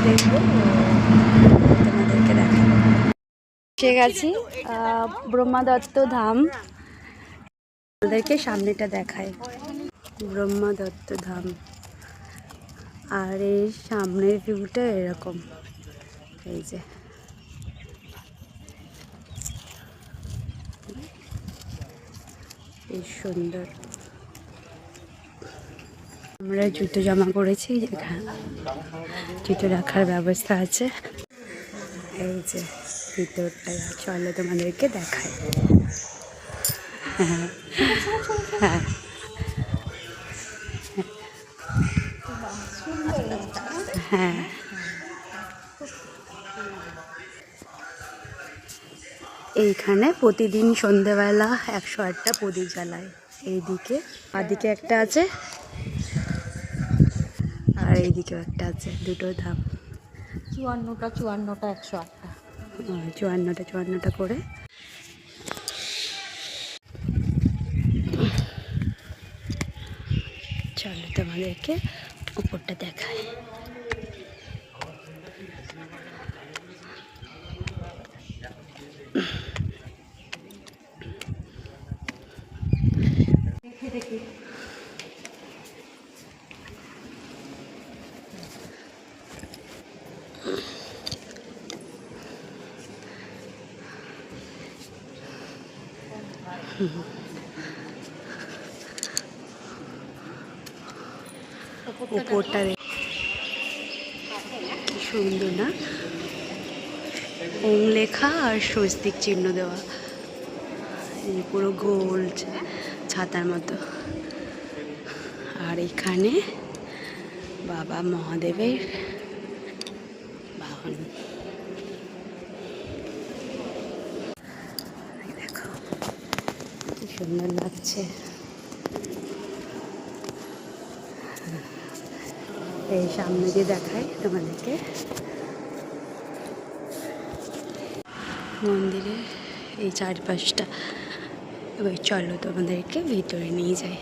দেখবো, তোমাদেরকে দেখাবো। এসে গেছি ব্রহ্মা দত্ত ধাম। আমাদেরকে সামনেটা দেখায় ব্রহ্মা দত্ত ধাম, আর এই সামনের ভিউটা এরকম। এই যে এই সুন্দর। আমরা জুতো জমা করেছি, এখানে জুতো রাখার ব্যবস্থা আছে। এই যে ভিতরটা, চলো তোমাদেরকে দেখায়। হ্যাঁ হ্যাঁ হ্যাঁ, এইখানে প্রতিদিন সন্ধেবেলা 108টা প্রদীপ জ্বালায়। এইদিকে আদিকে একটা আছে, আর এইদিকেও একটা আছে, দুটো ধাম। 54টা 108টা 54টা করে। চলো তোমাদেরকে উপরটা দেখায়। দেখি উপরটা কি সুন্দর না, ওম লেখা আর স্বস্তিক চিহ্ন দেওয়া, এই পুরো গোল ছাতার মতো। আর এখানে বাবা মহাদেবের বাহন। দেখো কি সুন্দর লাগছে। এই সামনে দিয়ে দেখাই তোমাদেরকে মন্দিরের এই চারপাশটা। এবার চলো তোমাদেরকে ভিতরে নিয়ে যাই।